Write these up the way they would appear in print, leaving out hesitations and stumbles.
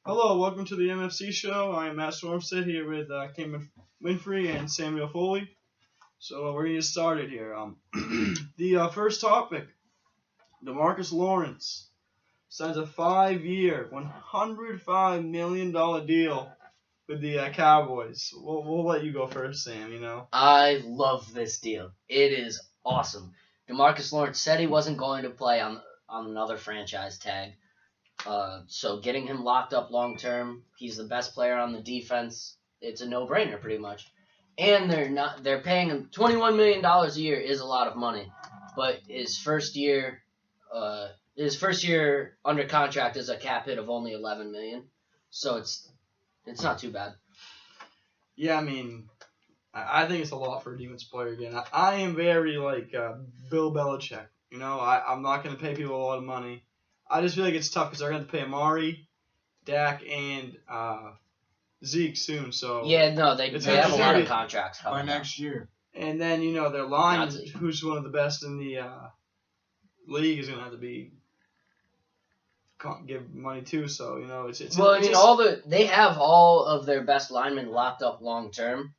Hello, welcome to the MFC Show. I am Matt Stormstead here with Cayman Winfrey and Samuel Foley. So we're going to get started here. The first topic, DeMarcus Lawrence signs a 5-year, $105 million deal with the Cowboys. We'll let you go first, Sam, I love this deal. It is awesome. DeMarcus Lawrence said he wasn't going to play on another franchise tag. So getting him locked up long term, he's the best player on the defense. It's a no-brainer pretty much. And they're paying him $21 million a year is a lot of money. But his first year under contract is a cap hit of only $11 million. So it's not too bad. Yeah, I think it's a lot for a defense player again. I am very like Bill Belichick. I'm not going to pay people a lot of money. I just feel like it's tough because they're going to pay Amari, Dak, and Zeke soon. So yeah, no, they have a lot of contracts by next year. And then their line, who's one of the best in the league, is going to have to give money too. So they have all of their best linemen locked up long term,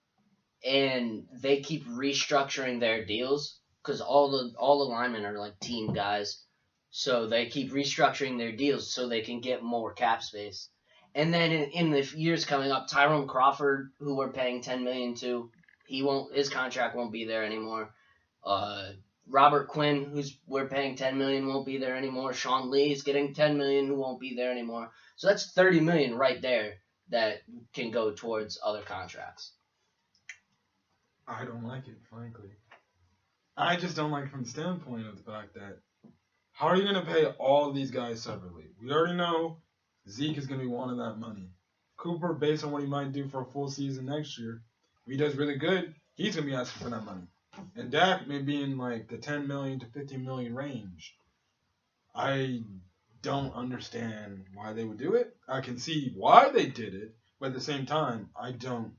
and they keep restructuring their deals because all the linemen are like team guys. So they keep restructuring their deals so they can get more cap space. And then in the years coming up, Tyrone Crawford, who we're paying $10 million to, his contract won't be there anymore. Robert Quinn, we're paying $10 million, won't be there anymore. Sean Lee's getting $10 million, who won't be there anymore. So that's $30 million right there that can go towards other contracts. I don't like it, frankly. I just don't like it from the standpoint of the fact that how are you going to pay all these guys separately? We already know Zeke is going to be wanting that money. Cooper, based on what he might do for a full season next year, if he does really good, he's going to be asking for that money. And Dak may be in like the $10 million to $15 million range. I don't understand why they would do it. I can see why they did it, but at the same time, I don't.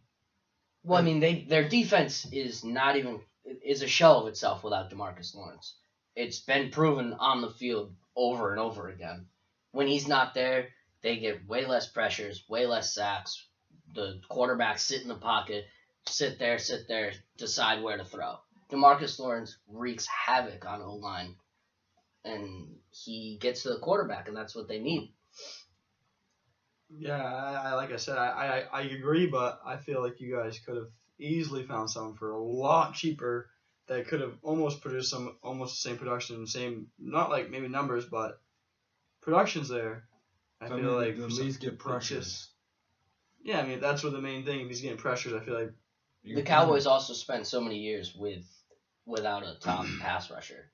Well, their defense is a shell of itself without DeMarcus Lawrence. It's been proven on the field over and over again. When he's not there, they get way less pressures, way less sacks. The quarterbacks sit in the pocket, sit there, decide where to throw. DeMarcus Lawrence wreaks havoc on O-line, and he gets to the quarterback, and that's what they need. Yeah, like I said, I agree, but I feel like you guys could have easily found someone for a lot cheaper that could have almost produced almost the same production, not like maybe numbers, but production's there. I feel like at least get pressures. Yeah, that's what the main thing. If he's getting pressures, I feel like the Cowboys also spent so many years without a top pass rusher.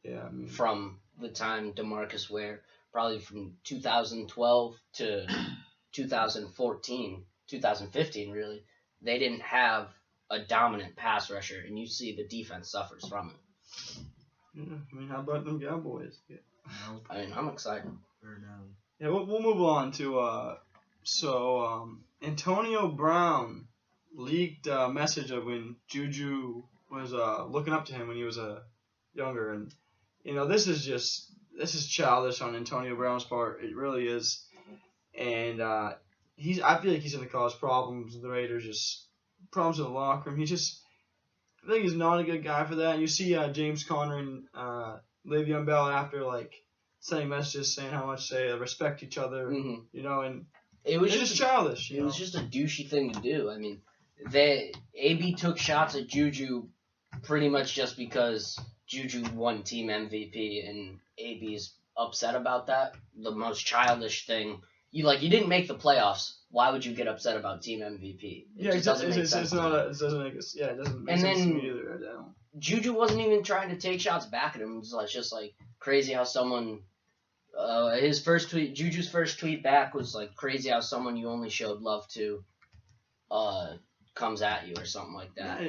Yeah, from the time DeMarcus Ware, probably from 2012 to 2014, 2015, really, they didn't have a dominant pass rusher, and you see the defense suffers from it. Yeah, how about them Cowboys? Yeah. I'm excited. Yeah, we'll move on to Antonio Brown leaked a message of when Juju was looking up to him when he was younger, and this is childish on Antonio Brown's part. It really is, and I feel like he's going to cause problems with the Raiders. Just problems in the locker room. I think he's not a good guy for that. And you see James Conner and Le'Veon Bell after sending messages saying how much they respect each other, and it was just childish. It was just a douchey thing to do. AB took shots at Juju pretty much just because Juju won team MVP, and AB's upset about that. The most childish thing. You didn't make the playoffs. Why would you get upset about team MVP? It doesn't make sense to me either. Juju wasn't even trying to take shots back at him. It was just crazy how someone Juju's first tweet back was crazy how someone you only showed love to comes at you or something like that.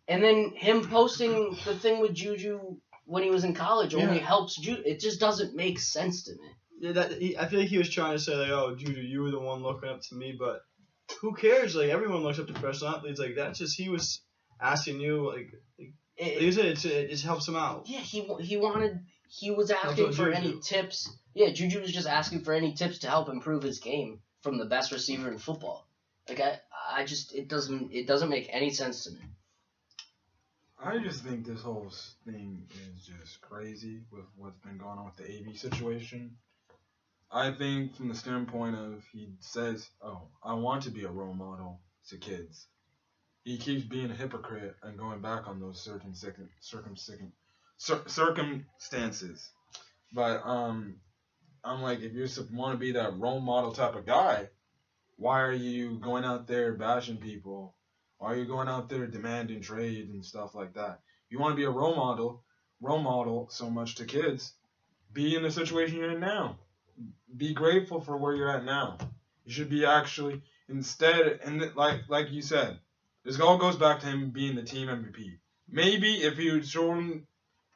And then him posting the thing with Juju when he was in college only helps Juju. It just doesn't make sense to me. Yeah, I feel like he was trying to say oh Juju, you were the one looking up to me, but who cares? Everyone looks up to professional athletes. That's just he was asking you it helps him out. Yeah, he was asking for any tips. Yeah, Juju was just asking for any tips to help improve his game. from the best receiver in football. Like I just it doesn't make any sense to me. I just think this whole thing is just crazy with what's been going on with the AB situation. I think from the standpoint of he says, "Oh, I want to be a role model to kids." He keeps being a hypocrite and going back on those certain circumstances. But I'm like, if you want to be that role model type of guy, why are you going out there bashing people? Why are you going out there demanding trade and stuff like that? You want to be a role model so much to kids. Be in the situation you're in now. Be grateful for where you're at now. You should be actually instead, and like you said, this all goes back to him being the team MVP. Maybe if he would show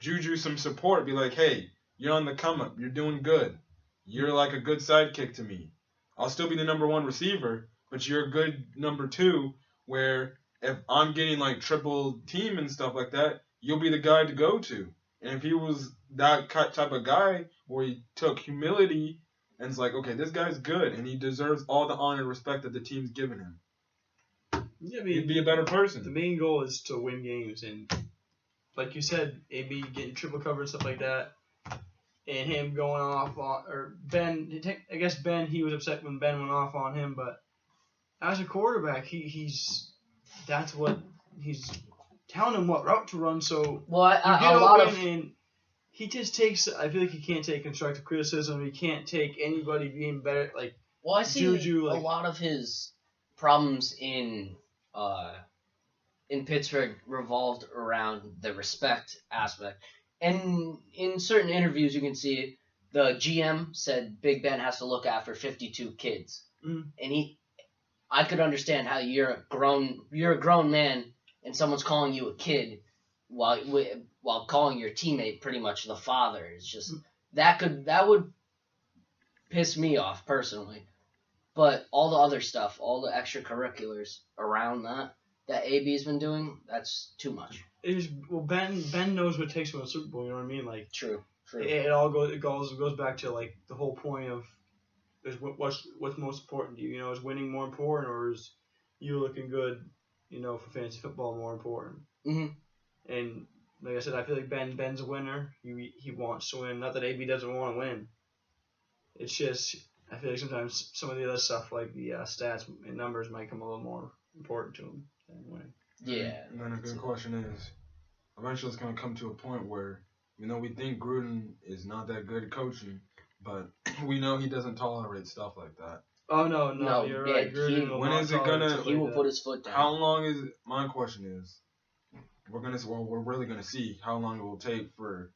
Juju some support, be like, hey, you're on the come up. You're doing good. You're like a good sidekick to me. I'll still be the number one receiver, but you're a good number two where if I'm getting like triple team and stuff like that, you'll be the guy to go to. And if he was that type of guy where he took humility and it's like, okay, this guy's good and he deserves all the honor and respect that the team's given him. Yeah, I mean, he'd be a better person. The main goal is to win games, and like you said, AB getting triple cover and stuff like that, and him going off on, or Ben, I guess Ben, he was upset when Ben went off on him, but as a quarterback, he's telling him what route to run, so well, and he just takes, I feel like he can't take constructive criticism, he can't take anybody being better, like, well, I see Juju, a lot of his problems in Pittsburgh revolved around the respect aspect. And in certain interviews, you can see it. The GM said Big Ben has to look after 52 kids. Mm. And I could understand how you're a grown man and someone's calling you a kid while calling your teammate pretty much the father. It's just that would piss me off personally. But all the other stuff, all the extracurriculars around that AB's been doing, that's too much. Ben knows what it takes to win a Super Bowl. You know what I mean? Like True. It all goes back to like the whole point of is what's most important to you. You know, is winning more important, or is you looking good? You know, for fantasy football more important. Mm-hmm. And like I said, I feel like Ben's a winner. He wants to win. Not that AB doesn't want to win. It's just I feel like sometimes some of the other stuff like the stats and numbers might come a little more important to him than winning. Yeah. And then a good question is, eventually it's going to come to a point where, you know, we think Gruden is not that good at coaching, but we know he doesn't tolerate stuff like that. Oh, no, you're right. Gruden when is it going to... He will put his foot down. How long is... My question is, we're really going to see how long it will take for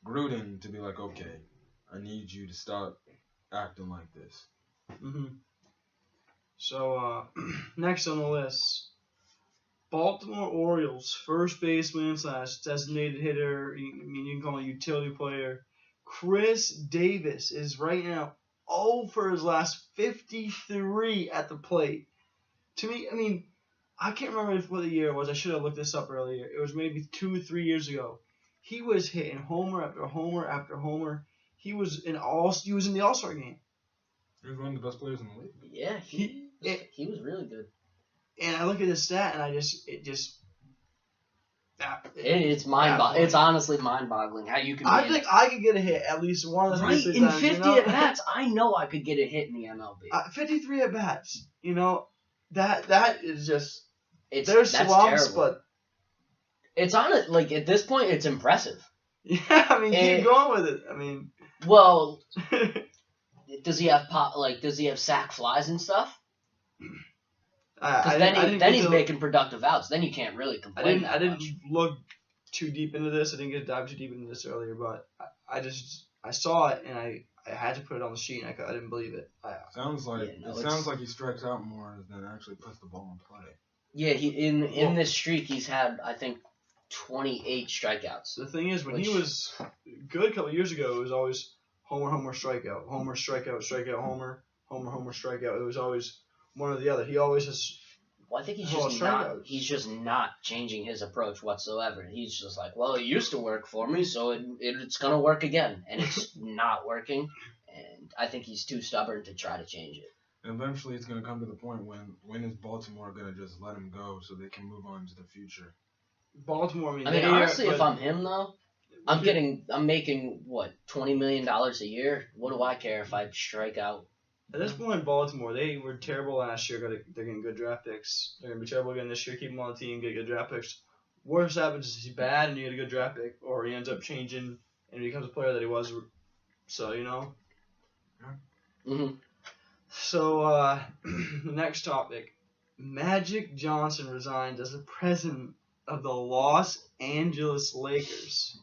Gruden to be like, okay, I need you to stop acting like this. Mm-hmm. So, next on the list, Baltimore Orioles first baseman / designated hitter, you can call him a utility player, Chris Davis is right now 0 for his last 53 at the plate. To me, I mean, I can't remember what the year it was. I should have looked this up earlier. It was maybe 2 or 3 years ago. He was hitting homer after homer after homer. He was in the All-Star game. He was one of the best players in the league. Yeah, he was really good. And I look at his stat, and it's honestly mind-boggling how you can. I think I could get a hit at least one of the right in times, 50 at bats. I know I could get a hit in the MLB. 53 at bats. You know, that is just. There's slumps, but it's like at this point, it's impressive. Yeah, I mean, keep going with it. I mean, well, does he have sack flies and stuff? Then he's making productive outs. Then you can't really complain. I didn't look too deep into this. I didn't get to dive too deep into this earlier, but I saw it and I had to put it on the sheet. And I didn't believe it. Sounds like he strikes out more than actually puts the ball in play. Yeah, in this streak he's had I think 28 strikeouts. The thing is, when he was good a couple of years ago, it was always homer, strikeout, homer, strikeout, strikeout, homer, strikeout. It was always one or the other. He always has. Well, I think he's just not changing his approach whatsoever. He's just like, well, it used to work for me, so it's going to work again. And it's not working. And I think he's too stubborn to try to change it. And eventually, it's gonna come to the point when is Baltimore gonna just let him go so they can move on to the future? Baltimore. I mean, honestly, if I'm him though, I'm making what, $20 million a year. What do I care if I strike out? At this point, Baltimore, they were terrible last year. They're getting good draft picks. They're gonna be terrible again this year. Keep him on the team, get good draft picks. Worst happens is he's bad and you get a good draft pick, or he ends up changing and he becomes a player that he was. So Mm-hmm. So the next topic, Magic Johnson resigned as the president of the Los Angeles Lakers.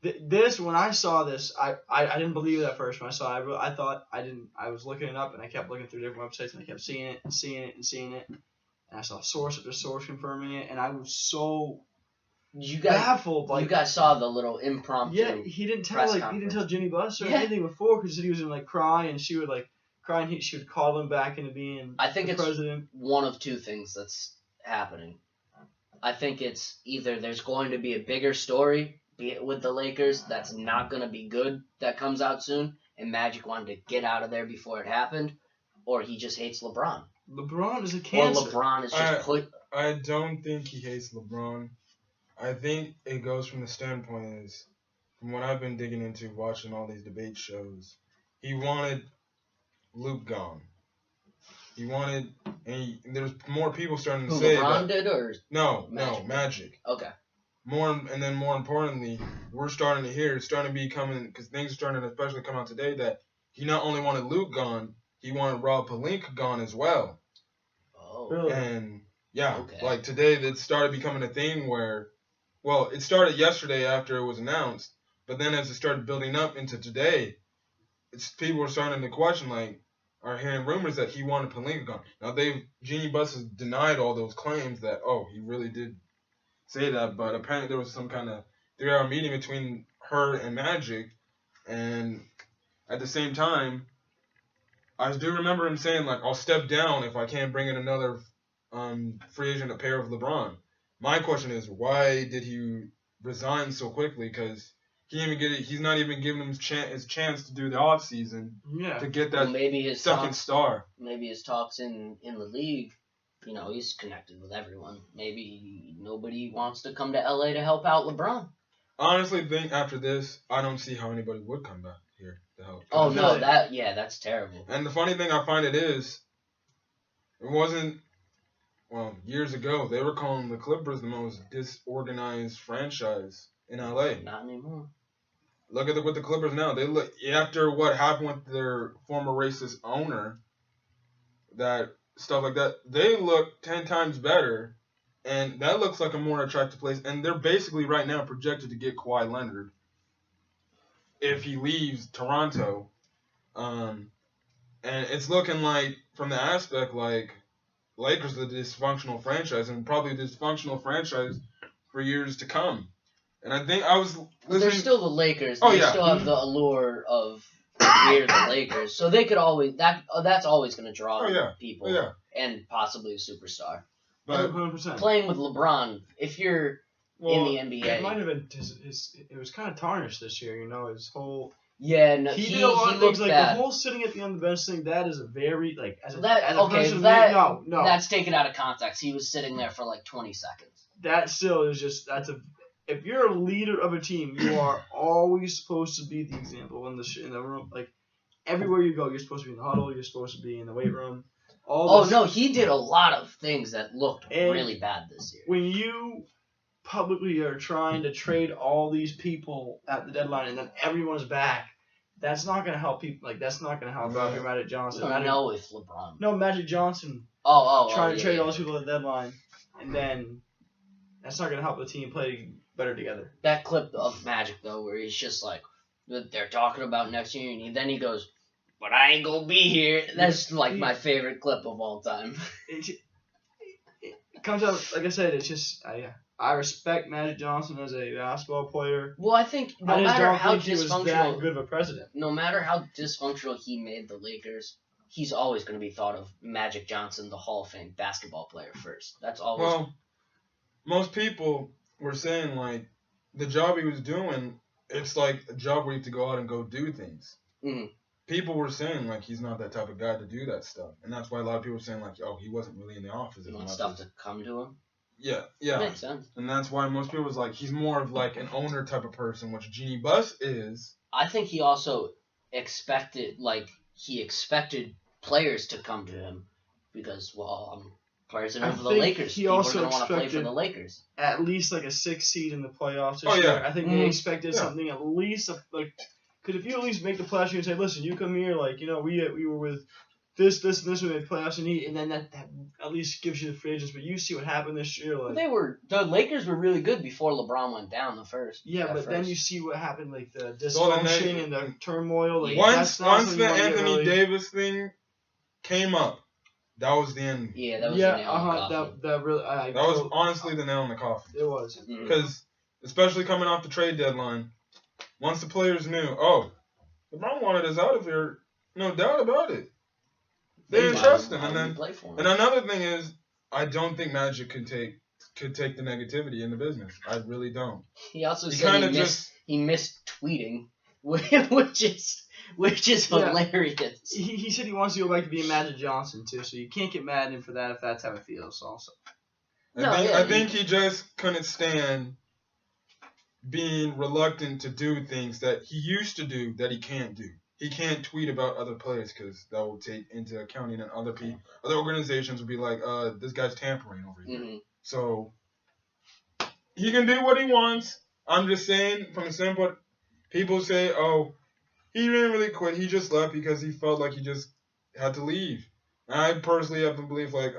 When I saw this, I didn't believe it at first when I saw it. I was looking it up and I kept looking through different websites and I kept seeing it. And I saw source after source confirming it, and I was so baffled. You guys saw the little impromptu. Yeah, he didn't tell Ginny Buss or anything before, because he was gonna cry and she would cry and she would call him back into being the president. One of two things that's happening. I think it's either there's going to be a bigger story with the Lakers that's not going to be good that comes out soon, and Magic wanted to get out of there before it happened, or he just hates LeBron. LeBron is a cancer. Or LeBron is just I don't think he hates LeBron. I think it goes from the standpoint is, from what I've been digging into, watching all these debate shows, he wanted Luke gone. He wanted, and there's more people starting to say LeBron that. did, or Magic. Okay. More importantly, we're starting to hear, it's starting to be coming, because things are starting to especially come out today, that he not only wanted Luke gone, he wanted Rob Pelinka gone as well. Oh. Really? And like today, that started becoming a thing where, well, it started yesterday after it was announced, but then as it started building up into today, people were starting to question, are hearing rumors that he wanted Pelinka gone. Now Jeannie Buss has denied all those claims that, he really did say that, but apparently there was some kind of 3-hour meeting between her and Magic, and at the same time, I do remember him saying, I'll step down if I can't bring in another free agent to pair with LeBron. My question is, why did he resign so quickly? Because he's not even giving him his chance to do the offseason to get that second star. Maybe his talks in the league, he's connected with everyone. Maybe nobody wants to come to LA to help out LeBron. Honestly, think after this, I don't see how anybody would come back here to help. Oh, no, that's terrible. And the funny thing I find it wasn't, years ago, they were calling the Clippers the most disorganized franchise in LA. Not anymore. Look at what the Clippers now. They look, after what happened with their former racist owner, that stuff like that, they look 10 times better, and that looks like a more attractive place. And they're basically right now projected to get Kawhi Leonard if he leaves Toronto. And it's looking like, from the aspect, Lakers are a dysfunctional franchise, and probably a dysfunctional franchise for years to come. And I think I was listening. They're still the Lakers. They still have the allure of we're the Lakers, so they could always that's always going to draw people and possibly a superstar. But 100%. Playing with LeBron, if you're in the NBA, it might have been it was kind of tarnished this year. His whole. Yeah, no, he did a lot of things the whole sitting at the end of the bench thing. That is a very that's taken out of context. He was sitting there for 20 seconds. That still is if you're a leader of a team, you are always supposed to be the example in the room. Everywhere you go, you're supposed to be in the huddle. You're supposed to be in the weight room. No, he did a lot of things that looked really bad this year. When you publicly are trying to trade all these people at the deadline, and then everyone's back, that's not going to help people. That's not going to help out your Magic Johnson. If LeBron. No, Magic Johnson. Trying to trade all these people at the deadline, and then that's not going to help the team play better together. That clip of Magic, though, where he's just they're talking about next year, and then he goes, "But I ain't going to be here." That's my favorite clip of all time. It comes out, like I said, it's just, I respect Magic Johnson as a basketball player. Well, I think no matter how dysfunctional, he was that good of a president. No matter how dysfunctional he made the Lakers, he's always going to be thought of Magic Johnson, the Hall of Fame basketball player, first. That's always. Well, most people were saying the job he was doing, it's a job where you have to go out and go do things. Mm-hmm. people were saying like he's not that type of guy to do that stuff, and that's why a lot of people were saying like, oh, he wasn't really in the office. You as want much stuff as- to come to him. Yeah, That yeah, makes sense. and that's why most people was like he's more of like an owner type of person, which Jeannie Buss is. I think he also expected players to come to him because, well, I'm president I of the think Lakers. he People also are going to want to play for expected- the Lakers. At least like a 6 seed in the playoffs this Oh, year. yeah. I think they Mhm. expected Yeah. something at least like, because if you at least make the playoffs, you can say, listen, you come here, like, you know, we were with this, and this, we made playoffs, and then that at least gives you the free agents. But you see what happened this year, like. The Lakers were really good before LeBron went down Yeah, at but then first. you see what happened, like the So the dysfunction and the turmoil. Like, Once that's not once something the you wanna get Anthony really- Davis thing came up, that was the end. Yeah, that was Yeah, the nail in the coffin. that really. That was honestly the nail in the coffin. It was. Mhm. Because, especially coming off the trade deadline, once the players knew, oh, LeBron wanted us out of here, no doubt about it. They didn't trust him. Why And would then, you play for him? and another thing is, I don't think Magic could take the negativity in the business. I really don't. He also He said kind of just, he missed tweeting, which is Yeah. hilarious. He said he wants to go back to being Magic Johnson too, so you can't get mad at him for that if that's how it feels. Also, I think he just couldn't stand being reluctant to do things that he used to do that he can't do. He can't tweet about other players because that will take into accounting and other organizations will be like, this guy's tampering over here. Mhm. So he can do what he wants. I'm just saying from the standpoint, people say, oh, he didn't really quit. He just left because he felt like he just had to leave. And I personally have to believe like,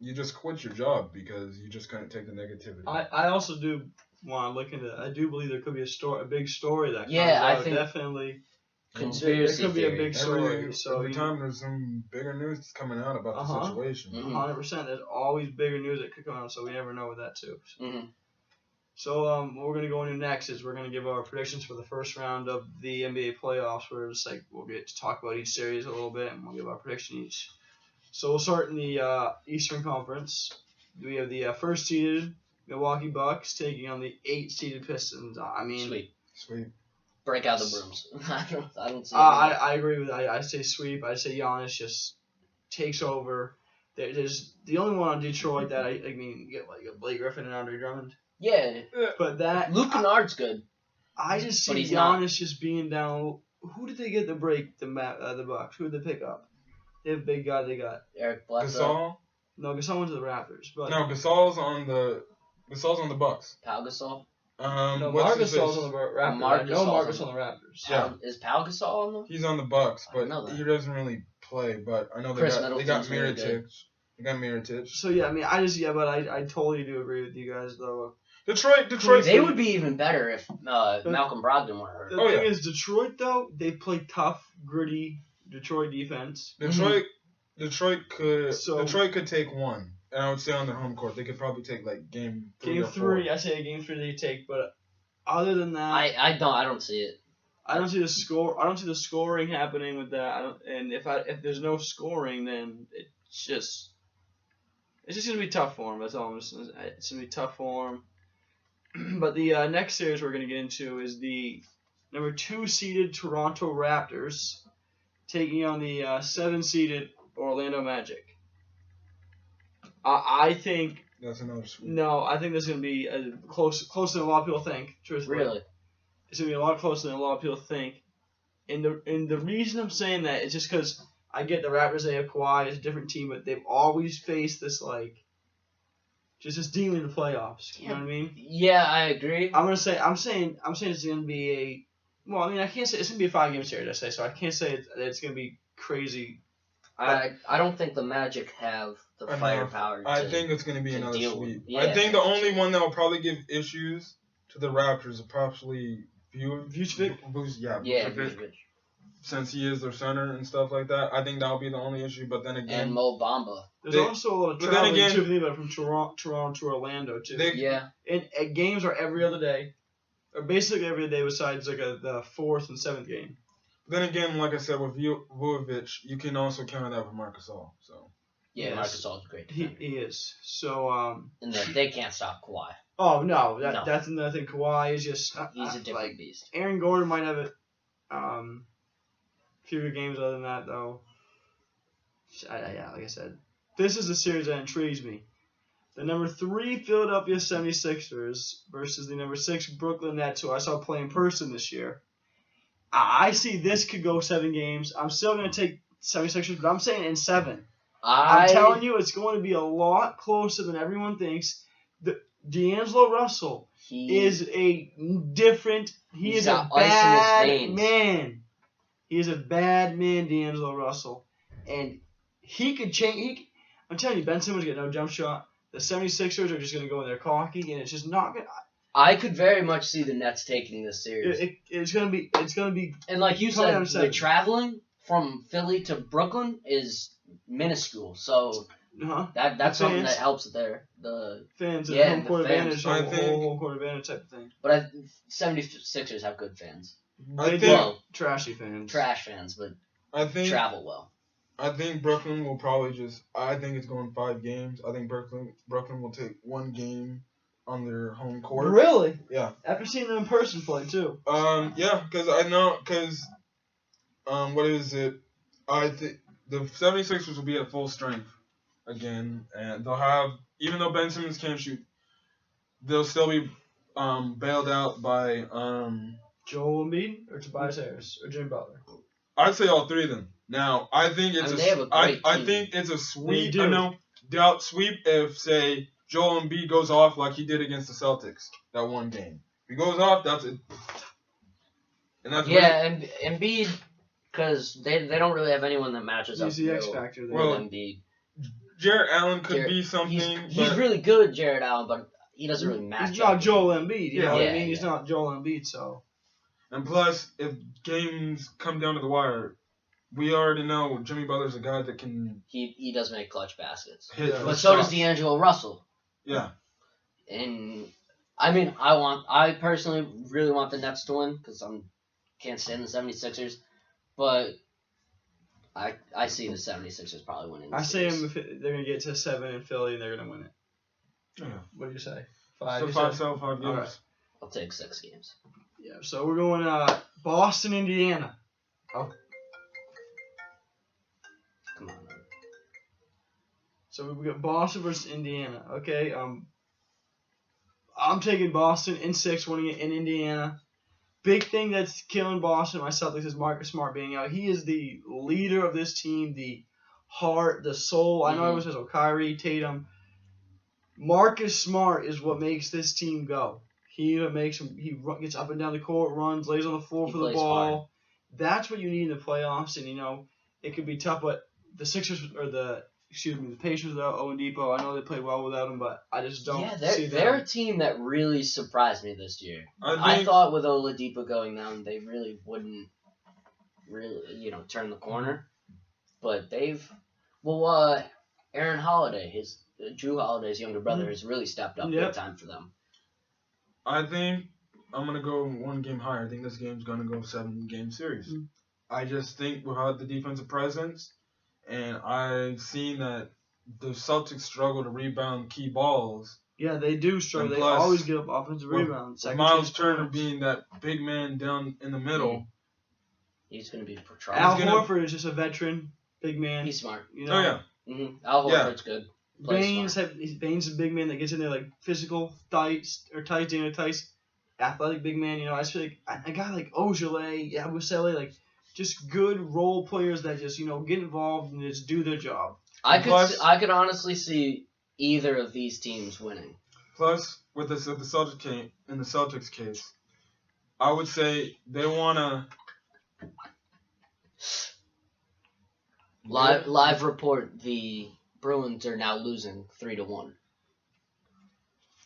you just quit your job because you just couldn't take the negativity. I also do want to look into. I do believe there could be a big story that comes Yeah, I out. think- Definitely. Conspiracy There could be a theory. big story. Every time there's some bigger news that's coming out about the Uh-huh. situation. Mhm. 100%. There's always bigger news that could come out, so we never know with that too. Mhm. So what we're gonna go into next is we're gonna give our predictions for the first round of the NBA playoffs. Where it's like we'll get to talk about each series a little bit and we'll give our prediction each. So we'll start in the Eastern Conference. We have the first seeded Milwaukee Bucks taking on the 8 seeded Pistons. I mean, Sweet. Break out the brooms. I don't see. I agree with that. I say sweep. I say Giannis just takes over. There's the only one on Detroit that I mean you get like a Blake Griffin and Andre Drummond. Yeah, But that Luke Kennard's good. I just But see he's not. Giannis just being down. Who did they get to break the Bucks? Who did they pick up? They have a big guy they got. Eric Bledsoe, Gasol? No, Gasol went to the Raptors. But No, Gasol's on the Bucks. Pau Gasol. no, What's Marcus his Gasol's face? on the Raptors. Marc I know Gasol's Marcus on on the Raptors. Yeah. Is Pau Gasol on them? He's on the Bucks, I know but that. he doesn't really play. But I know they Chris got Middleton's really good. Mirotic. They got Mirotic. So yeah, I mean, but I totally do agree with you guys though. Detroit. They would be even better if Malcolm Brogdon were hurt. The Oh, thing yeah. is, Detroit though they play tough, gritty Detroit defense. Detroit could take one, and I would say on their home court they could probably take like game 3 Game or 4. 3, I say game 3 they take, but other than that, I don't see it. I don't see the score. I don't see the scoring happening with that. And if there's no scoring, then it's just gonna be tough for him. That's all I'm saying. It's gonna be tough for him. But the next series we're gonna get into is the number 2 seeded Toronto Raptors taking on the 7 seeded Orlando Magic. I think That's another sweep. no. I think this is gonna be closer than a lot of people think. Truthfully. Really. It's gonna be a lot closer than a lot of people think, and the reason I'm saying that is just because I get the Raptors. They have Kawhi, it's a different team, but they've always faced this just this demon in the playoffs. You know what I mean? Yeah, I agree. I'm saying it's gonna be a. Well, I mean, I can't say it's gonna be a 5-game series. I say so. I can't say that it's gonna be crazy. I don't think the Magic have the Enough. firepower. I to- think it's going to be to another deal with- sweep. yeah. I think the only one that will probably give issues to the Raptors is probably Vucevic? Yeah, Yeah, Vucevic, Vucevic. since he is their center and stuff like that. I think that will be the only issue. But then And again, Mo Bamba. There's They- also a lot of but then traveling again- too. If you think about it, from Toronto to Orlando too. Yeah. And games are every other day, or basically every day besides the 4th and 7th game. like I said, with Vucevic, you can also counter that with Marcus Gasol. So Yeah, Yes. Marcus Gasol's a great He defender. is. So And they can't stop Kawhi. oh no, No. that's another thing. Kawhi is just He's a different like beast. Aaron Gordon might have it few games other than that, though. Yeah, like I said, this is a series that intrigues me. The number 3 Philadelphia 76ers versus the number 6 Brooklyn Nets, who I saw play in person this year. I see this could go 7 games. I'm still going to take 76ers, but I'm saying in 7. I'm telling you, it's going to be a lot closer than everyone thinks. D'Angelo Russell is a different. He is a bad man. He is a bad man, D'Angelo Russell, and he could change. I'm telling you, Ben Simmons get no jump shot. The 76ers are just going to go in there cocky, and it's just not going to. I could very much see the Nets taking this series. It's going to be. And like you said, the traveling from Philly to Brooklyn is minuscule. So that's something that helps there. The fans, home court advantage, home court advantage type of thing. But 76ers have good fans. They do. Trashy fans. Trash fans, but travel well. I think Brooklyn will probably just. I think it's going 5 games. I think Brooklyn will take 1 game on their home court. Really? Yeah. After seeing them in person play too. Yeah, because I know, what is it? I think the 76ers will be at full strength again, and they'll have, even though Ben Simmons can't shoot, they'll still be bailed out by Joel Embiid or Tobias Harris or Jimmy Butler. I'd say all 3 of them. Now, I think it's I think it's a sweep. Doubt sweep if, say, Joel Embiid goes off like he did against the Celtics that one game. If he goes off, that's it. And that's and Embiid, because they don't really have anyone that matches up. He's the X factor there. Well, Embiid. Jarrett Allen could be something. He's really good, Jarrett Allen, but he doesn't really match. He's not Joel Embiid. You know what I mean? He's not Joel Embiid, so. And plus, if games come down to the wire, we already know Jimmy Butler's a guy that can. He does make clutch baskets. But so does D'Angelo Russell. Yeah. And I mean, I personally really want the Nets to win because I can't stand the 76ers, but I see the 76ers probably winning. I say them if they're gonna get to 7 in Philly and they're gonna win it. Yeah. What do you say? 5. So 5 games. Right. I'll take 6 games. Yeah. So we're going Boston, Indiana. Oh. Come on. So we got Boston versus Indiana. Okay. I'm taking Boston in 6, winning it in Indiana. Big thing that's killing Boston, my Celtics, is Marcus Smart being out. He is the leader of this team, the heart, the soul. I know everyone says, Kyrie, Tatum. Marcus Smart is what makes this team go. He gets up and down the court, runs, lays on the floor for the ball. Hard. That's what you need in the playoffs, and it could be tough, but the Sixers or the Pacers without Oladipo. I know they played well without him, but I just don't see them. They're a team that really surprised me this year. I thought with Oladipo going down, they really wouldn't turn the corner. But Aaron Holiday, Drew Holiday's younger brother, has really stepped up big time for them. I think I'm going to go 1 game higher. I think this game's going to go 7-game series. Mm-hmm. I just think without the defensive presence, and I've seen that the Celtics struggle to rebound key balls. Yeah, they do struggle. They always give up offensive rebounds. Miles Turner being that big man down in the middle. He's going to be for trouble. Al Horford is just a veteran, big man. He's smart. Oh, yeah. Mm-hmm. Al Horford's good. Baines is a big man that gets in there like physical, tight, athletic big man. I just feel like a guy like Ojale, Yabusele, like just good role players that just get involved and just do their job. I could honestly see either of these teams winning. Plus, with the Celtics case, I would say they wanna. Live report: the Bruins are now losing 3-1.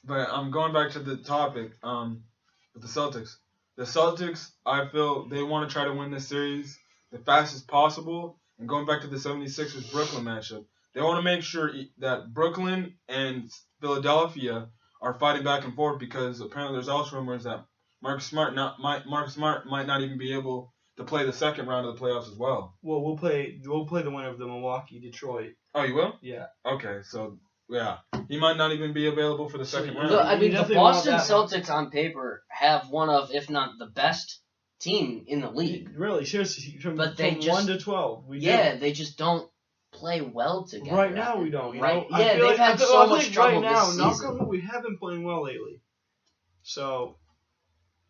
But I'm going back to the topic. With the Celtics. The Celtics, I feel they want to try to win this series the fastest possible. And going back to the 76ers Brooklyn matchup, they want to make sure that Brooklyn and Philadelphia are fighting back and forth because apparently there's also rumors that Marcus Smart might not even be able to play the second round of the playoffs as well. Well, we'll play the winner of the Milwaukee-Detroit. Oh, you will? Yeah. Okay, so yeah, he might not even be available for the second round. I mean, the Boston Celtics on paper have one of, if not the best team in the league. Really, seriously, from 1 to 12. They just don't play well together. Right now we don't. Right? I Yeah, feel they've like, had so much trouble right now, this knock season. on wood, we have been playing well lately. So,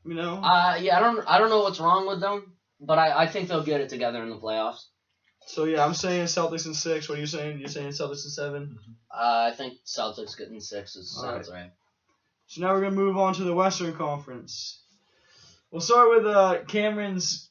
Yeah, I don't know what's wrong with them, but I think they'll get it together in the playoffs. So yeah, I'm saying Celtics in 6. What are you saying? You're saying Celtics in 7. I think Celtics getting 6 sounds right. So now we're gonna move on to the Western Conference. We'll start with Cameron's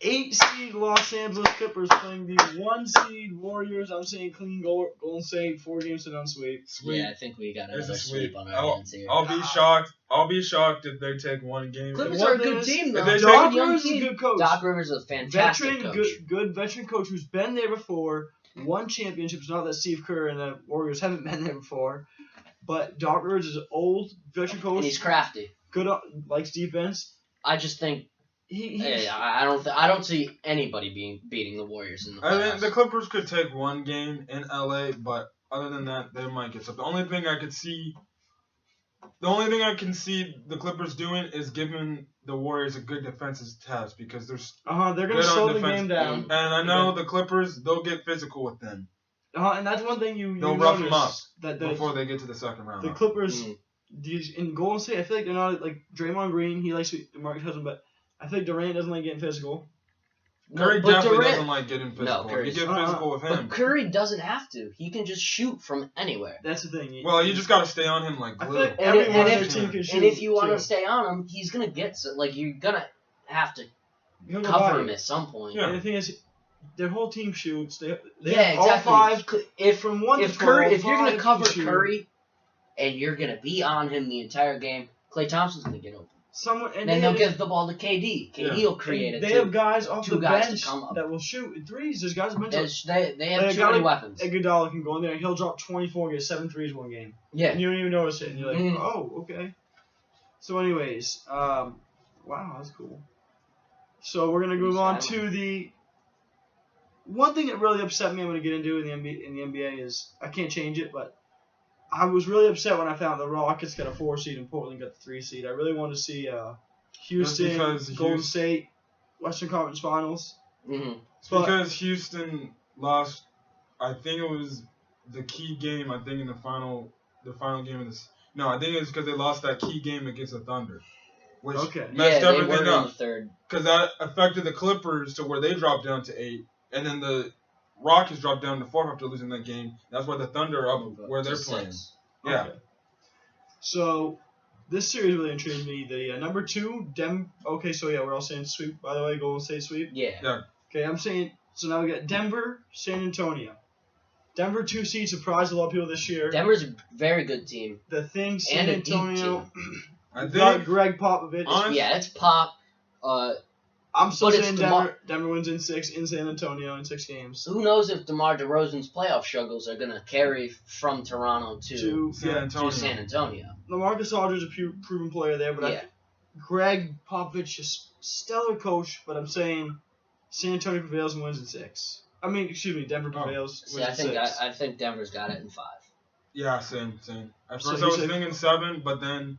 8 seed Los Angeles Clippers playing the 1 seed Warriors. I'm saying clean Golden State, 4 games to none sweep. Yeah, I think we got another sweep on our hands here. I'll be shocked. I'll be shocked if they take 1 game. Clippers are a good team, though. Doc Rivers is a good coach. Doc Rivers is a fantastic coach. Good veteran coach who's been there before, won championships. Not that Steve Kerr and the Warriors haven't been there before, but Doc Rivers is an old veteran coach. And he's crafty. Good, likes defense. I just think I don't see anybody beating the Warriors in the playoffs. I think the Clippers could take 1 game in LA, but other than that, they might get something. The only thing I can see the Clippers doing is giving the Warriors a good defensive test because they're gonna slow the game down. And I know the Clippers, they'll get physical with them. And that's one thing they'll rough them up that before they get to the second round. The Clippers, in Golden State, I feel like they're not like Draymond Green. He likes DeMarcus Lawrence, but I feel like Durant doesn't like getting physical. Curry definitely doesn't like getting physical. No, you get physical with him. But Curry doesn't have to. He can just shoot from anywhere. That's the thing. Well, you just got to stay on him like glue. I feel like everyone on their team can shoot. And if you want to stay on him, he's going to get you're going to have to cover him at some point. Yeah. And the thing is, their whole team shoots. They exactly. All 5. If from 1 to 12, if you're going to cover Curry and you're going to be on him the entire game, Klay Thompson's going to get open. Then they'll give the ball to KD. KD will create it. They have guys off the bench to come up. that will shoot threes. There's guys on the bench. They have too many weapons. Iguodala can go in there and he'll drop 24 and get 7 threes 1 game. Yeah. And you don't even notice it. And you're like, oh, okay. So anyways, wow, that's cool. So we're going to move on to the one thing that really upset me I'm going to get into in the NBA is I can't change it, but I was really upset when I found the Rockets got a 4 seed and Portland got the 3 seed. I really wanted to see Houston, Golden State, Western Conference Finals. Mm-hmm. It's because Houston lost. I think it was the key game. I think in the final game of this. No, I think it's because they lost that key game against the Thunder, which messed everything up. Because that affected the Clippers to where they dropped down to 8, and then the Rockets dropped down to 4 after losing that game. That's why the Thunder are up where they're playing. Yeah. Okay. So this series really intrigued me. The number 2, Okay, so yeah, we're all saying sweep. By the way, Golden State sweep. Yeah. Okay, I'm saying. So now we got Denver, San Antonio. Denver 2 seed surprised a lot of people this year. Denver's a very good team. The thing, San Antonio. I think got Greg Popovich. It's Pop. I'm still saying Denver wins in 6 in San Antonio in 6 games. Who knows if DeMar DeRozan's playoff struggles are going to carry from Toronto to San Antonio. LaMarcus Aldridge is a proven player there, but Greg Popovich is stellar coach, but I'm saying San Antonio prevails and wins in 6. Denver prevails. See, I think Denver's got it in 5. Yeah, same. At first I was thinking 7, but then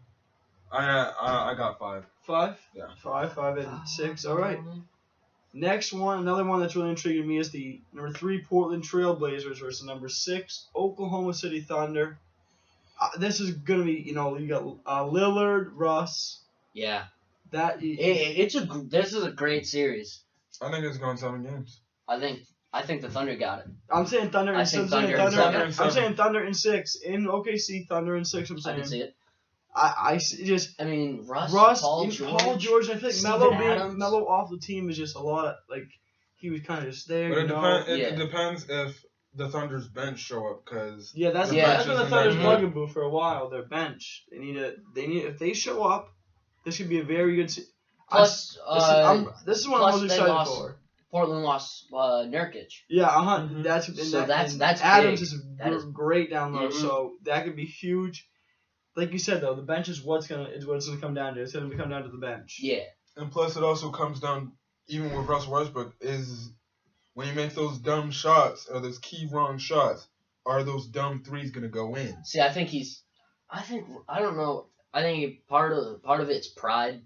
I got 5. 5? Yeah. 5 and 6. All right. Next one, another one that's really intriguing me is the number 3 Portland Trailblazers versus number 6 Oklahoma City Thunder. This is gonna be, you got Lillard, Russ. Yeah. This is a great series. I think it's going 7 games. I think the Thunder got it. I'm saying Thunder in 6. I'm saying Thunder in 6 in OKC. Thunder in 6. I'm saying. I can see it. Russ, Paul George. I feel like Melo off the team is just a lot of he was kind of just there. But it depends if the Thunder's bench show up because that's been the Thunder's bugaboo for a while. Their bench. They need if they show up, this could be a very good. Plus, this is what I'm most excited for. Portland lost Nurkic. Yeah, Mm-hmm. That's Adams is great down low, so that could be huge. Like you said though, the bench is what's gonna come down to. It's gonna come down to the bench. Yeah. And plus, it also comes down, even with Russell Westbrook, is when you make those dumb shots or those key wrong shots, are those dumb threes gonna go in? See, I don't know. I think part of it's pride.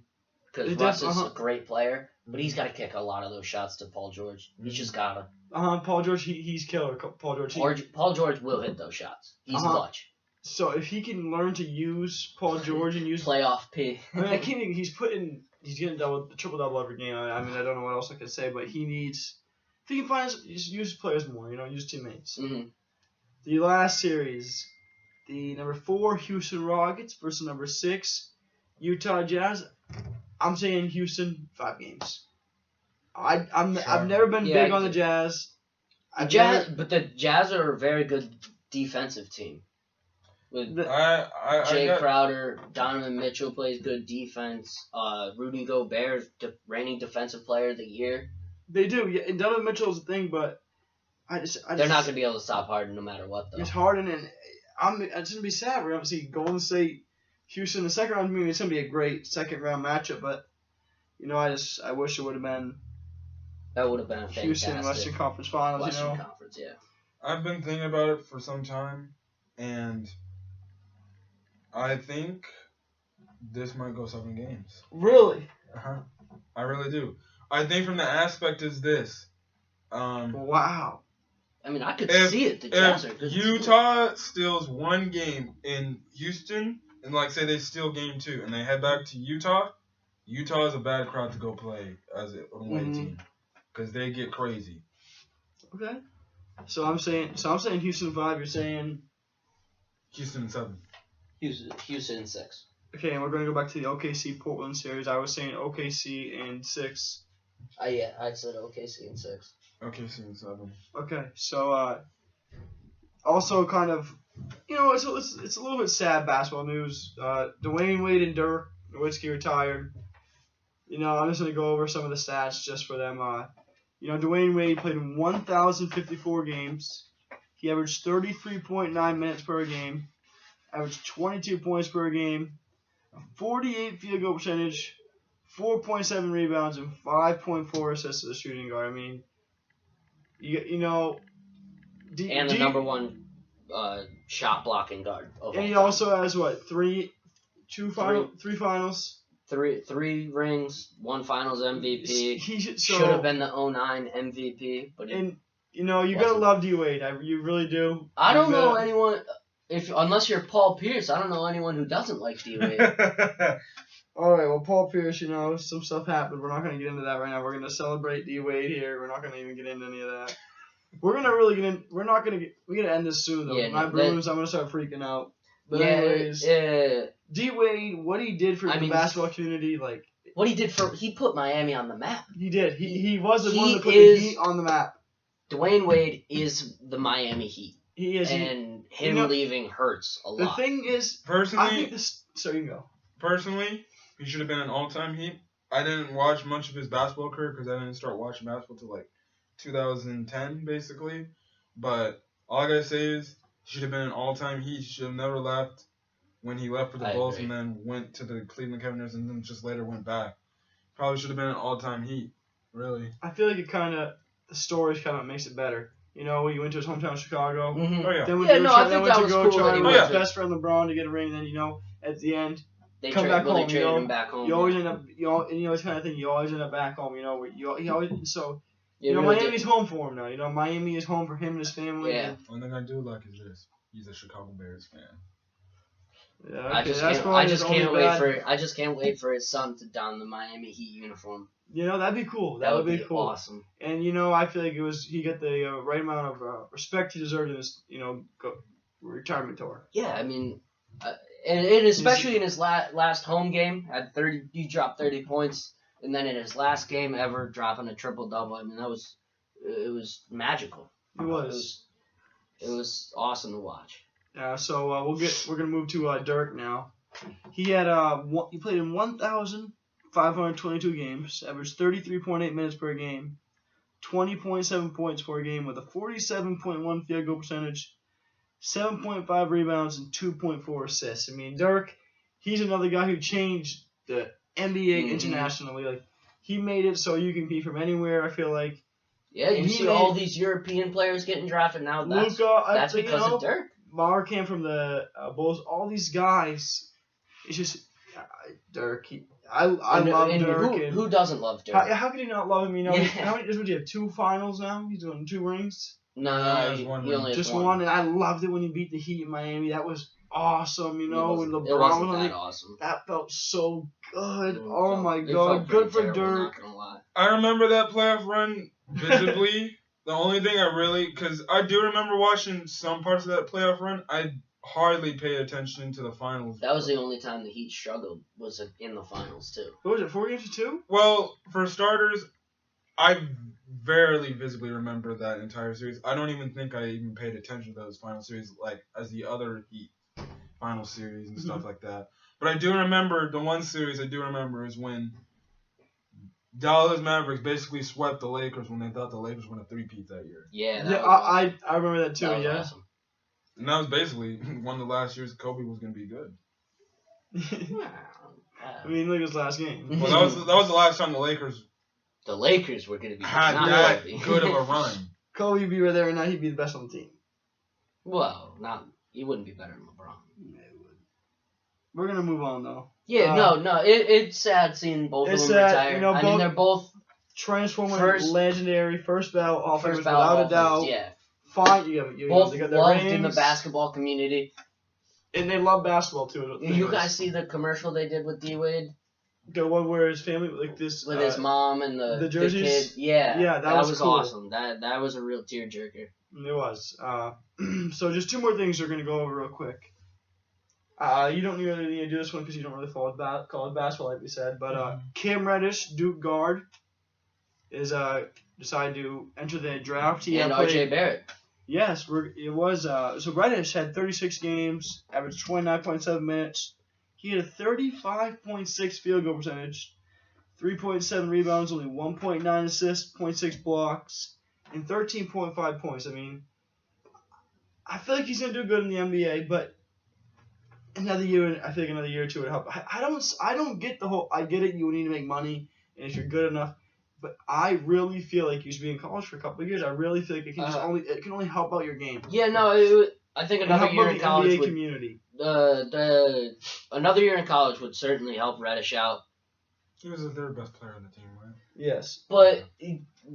because Russ is a great player, but he's got to kick a lot of those shots to Paul George. He's just gotta. Paul George, he's killer. Paul George. Paul George will hit those shots. He's clutch. So if he can learn to use Paul George and use playoff P. I mean, I can't even. He's getting triple double every game. I mean, I don't know what else I could say, but he needs. If he can find use players more, use teammates. Mm-hmm. The last series, the number 4 Houston Rockets versus number 6 Utah Jazz. I'm saying Houston 5 games. I've never been big on the Jazz. But the Jazz are a very good defensive team. With Jay Crowder, Donovan Mitchell plays good defense. Rudy Gobert, reigning defensive player of the year. They do, yeah. And Donovan Mitchell's the thing, but they're not gonna be able to stop Harden no matter what, though. It's Harden, and it's gonna be sad. We're gonna see Golden State, Houston in the second round. I mean, it's gonna be a great second round matchup, but I wish it would have been. That would have been a fantastic Houston Western Conference Finals. Western Conference, yeah. I've been thinking about it for some time, and I think this might go 7 games. Really? I really do. I think from the aspect is this. Wow. I mean, I could see it. The Jazz are good. Utah steals 1 game in Houston, and say they steal game 2, and they head back to Utah. Utah is a bad crowd to go play as an away team because they get crazy. Okay. So I'm saying Houston 5. You're saying Houston 7. Houston 6. Okay, and we're going to go back to the OKC Portland series. I was saying OKC in 6. Yeah, I said OKC in 6. OKC in 7. Okay, so also kind of, it's a little bit sad basketball news. Dwayne Wade and Dirk Nowitzki retired. I'm just going to go over some of the stats just for them. Dwayne Wade played in 1,054 games. He averaged 33.9 minutes per game, averaged 22 points per game, 48 field goal percentage, 4.7 rebounds, and 5.4 assists as a shooting guard. I mean, and the number 1 shot blocking guard. And he also has three finals. 3 rings, 1 Finals MVP. He should have been the 09 MVP, but you gotta love D Wade. You really do. I don't know anyone unless you're Paul Pierce. I don't know anyone who doesn't like D Wade. All right, well, Paul Pierce, some stuff happened. We're not gonna get into that right now. We're gonna celebrate D Wade here. We're not gonna even get into any of that. We're gonna really get in. We're gonna end this soon though. Yeah, Bruins. I'm gonna start freaking out. But anyways, D Wade, what he did for the basketball community, what he did he put Miami on the map. He did. He was the one that put the Heat on the map. Dwayne Wade is the Miami Heat. He is, and him leaving hurts a lot. The thing is, personally, I think this. So you can go. Personally, he should have been an all-time Heat. I didn't watch much of his basketball career because I didn't start watching basketball till 2010, basically. But all I gotta say is, he should have been an all-time Heat. He should have never left when he left for the Bulls and then went to the Cleveland Cavaliers and then just later went back. Probably should have been an all-time Heat, really. I feel like the story kind of makes it better. When he went to his hometown Chicago. Mm-hmm. Oh, yeah. Then I think that was cool. Trying with his best friend LeBron to get a ring, and then, at the end, they come back home. traded him back home. You always end up, it's kind of thing. You always end up back home. He always so. Miami's home for him now. Miami is home for him and his family. Yeah. One thing I do like is this: he's a Chicago Bears fan. Yeah, okay. I just can't wait for his son to don the Miami Heat uniform. That'd be cool. That would be cool. Awesome. And I feel like he got the right amount of respect he deserved in his retirement tour. Yeah, I mean, and especially in his last home game, he dropped 30 points, and then in his last game ever dropping a triple double. I mean, it was magical. It was. It was awesome to watch. Yeah, so we're gonna move to Dirk now. He played in 1,522 games, averaged 33.8 minutes per game, 20.7 points per game with a 47.1 field goal percentage, 7.5 rebounds and 2.4 assists. I mean, Dirk, he's another guy who changed the NBA internationally. He made it so you can be from anywhere. I feel like. Yeah, you see all these European players getting drafted now. That's because of Dirk. Mark came from the Bulls. All these guys, it's just Dirk. I love Dirk. Who doesn't love Dirk? How could you not love him? You know, Yeah. how many? Would you have 2 finals now? He's doing 2 rings. No, he has one he ring. only has Just one. one, and I loved it when he beat the Heat in Miami. That was awesome. You know, when It LeBron wasn't was on that it, awesome. that felt so good. It Oh felt- my it God, felt good for pretty terrible, Dirk. not gonna lie. I remember that playoff run visibly. The only thing I really, because I do remember watching some parts of that playoff run, I hardly paid attention to the finals. That was the only time the Heat struggled, was in the finals too. What was it? 4 games to 2? Well, for starters, I barely visibly remember that entire series. I don't even think I even paid attention to those final series like as the other Heat final series and stuff like that. But I do remember the one series I do remember is when Dallas Mavericks basically swept the Lakers when they thought the Lakers were going to three-peat that year. Yeah, that Yeah, was awesome. I remember that too. That was Yeah. awesome. And that was basically one of the last years Kobe was going to be good. I mean, look at his last game. Well, that was the last time the Lakers The Lakers were going to be had not that Kobe. good of a run. Kobe would be right there, and now he'd be the best on the team. Well, he wouldn't be better than LeBron. Yeah, he would. We're gonna move on though. Yeah, no, it's sad seeing both of It's them sad, retire. you know, I mean, they're both Transformer, legendary, first ballot offense first without ballot a doubt. offense, yeah. Fine, you Both they got their loved rings, in the basketball community. and they love basketball too. You guys see the commercial they did with D-Wade? The one where his family like this With his mom and the jerseys? kid? Yeah, Yeah, that was cool. awesome. That was a real tearjerker. It was. So just 2 more things we're gonna go over real quick. You don't really need to do this one because you don't really follow college basketball, like we said. But Cam Reddish, Duke guard, is decided to enter the draft. He And played- RJ Barrett. Yes, it was. So Reddish had 36 games, averaged 29.7 minutes. He had a 35.6 field goal percentage, 3.7 rebounds, only 1.9 assists, 0.6 blocks, and 13.5 points. I mean, I feel like he's gonna do good in the NBA, but another year, I think another year or two would help. I don't get the whole. I get it. You need to make money, and if you're good enough. But I really feel like you should be in college for a couple of years. I really feel like it can it can only help out your game. Yeah, no, I think another help year out in the college NBA would community. Another year in college would certainly help Reddish out. He was the third best player on the team, right? Yes. But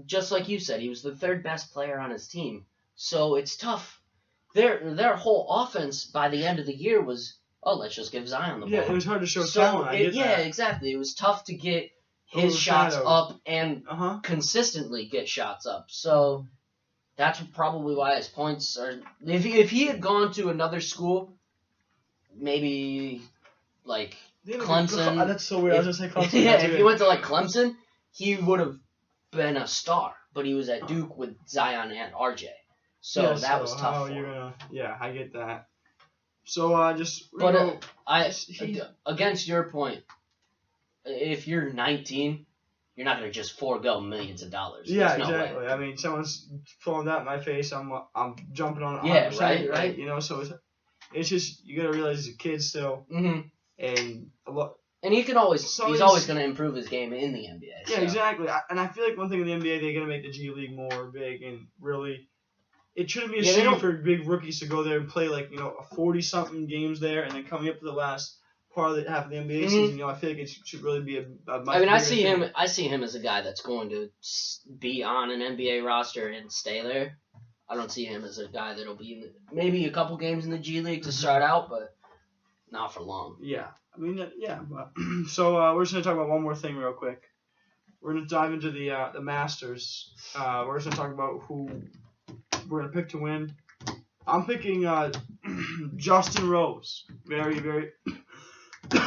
just like you said, he was the third best player on his team. So it's tough. Their whole offense by the end of the year was, let's just give Zion the ball. Yeah, it was hard to show So talent. I get that. exactly. It was tough to get his shots Overshadowed. up and Uh-huh. consistently get shots up. So that's probably why his points are. If he had gone to another school, maybe like Clemson. That's so weird. I was gonna say Clemson. yeah, That's if weird. he went to like Clemson, he would have been a star. But he was at Duke with Zion and RJ, so Yeah, that was tough. how For you're him. gonna? Yeah, I get that. So just. But he- against your point, if you're 19, you're not gonna just forego millions of dollars. yeah, There's no way. exactly. I mean, someone's throwing that in my face. I'm jumping on. it Yeah, 100%, right. You know, so it's just you gotta realize he's a kid still, hmm and a lot. And he can always So he's he's- always going to improve his game in the NBA. Yeah, so. exactly. And I feel like one thing in the NBA, they're gonna make the G League more big and really. It shouldn't be a Yeah, they shame don't- for big rookies to go there and play like 40-something games there, and then coming up to the last part of the half of the NBA Mhm. season. I feel like it should really be a much I mean, I bigger see thing. him. I see him as a guy that's going to be on an NBA roster and stay there. I don't see him as a guy that'll be in maybe a couple games in the G League to start out, but not for long. Yeah, I mean, yeah. But, so we're just gonna talk about one more thing real quick. We're gonna dive into the Masters. We're just gonna talk about who we're gonna pick to win. I'm picking Justin Rose. Very, very,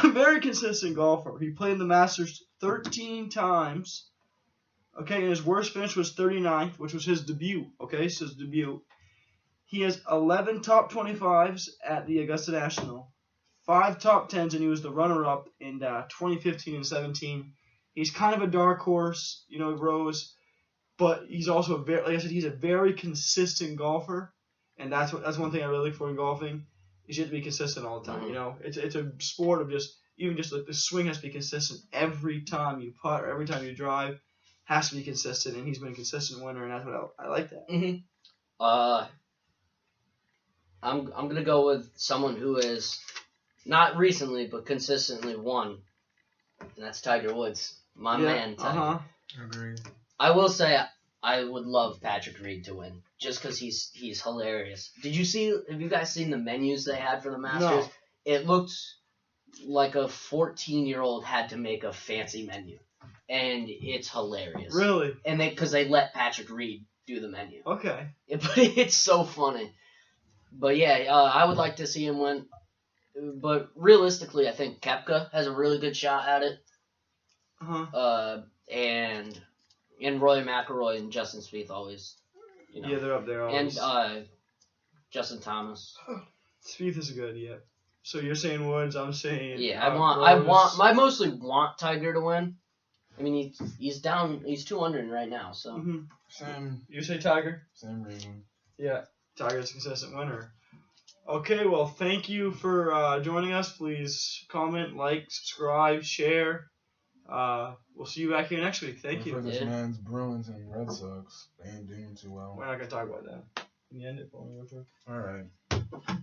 very consistent golfer. He played in the Masters 13 times. Okay, and his worst finish was 39th, which was his debut. Okay, so his debut. He has 11 top 25s at the Augusta National. 5 top 10s, and he was the runner-up in 2015 and 17. He's kind of a dark horse, Rose, but he's also like I said, he's a very consistent golfer, and that's one thing I really look for in golfing. Is you have to be consistent all the time. It's a sport of just like the swing has to be consistent every time you putt or every time you drive, has to be consistent, and he's been a consistent winner, and that's what I like that. I'm gonna go with someone who is not recently but consistently won And that's Tiger Woods. My Yeah, man, Tiger. Agreed. I will say I would love Patrick Reed to win, just because he's hilarious. Have you guys seen the menus they had for the Masters? No. It looked like a 14-year-old had to make a fancy menu, and it's hilarious. Really? And because they let Patrick Reed do the menu. Okay. But it's so funny. But yeah, I would like to see him win. But realistically, I think Koepka has a really good shot at it. And Roy McIlroy and Justin Spieth always, Yeah, they're up there always. And Justin Thomas. Spieth is good, yeah. So you're saying Woods, I'm saying Yeah, I mostly want Tiger to win. I mean, he's down, he's 200 right now, so. Mm-hmm. Same. You say Tiger? Same reason. Yeah, Tiger's a consistent winner. Okay, well, thank you for joining us. Please comment, like, subscribe, share. We'll see you back here next week. Thank you. For this man's Bruins and Red Sox, they ain't doing too well. We're not going to talk about that. Can you end it for me real quick? All right.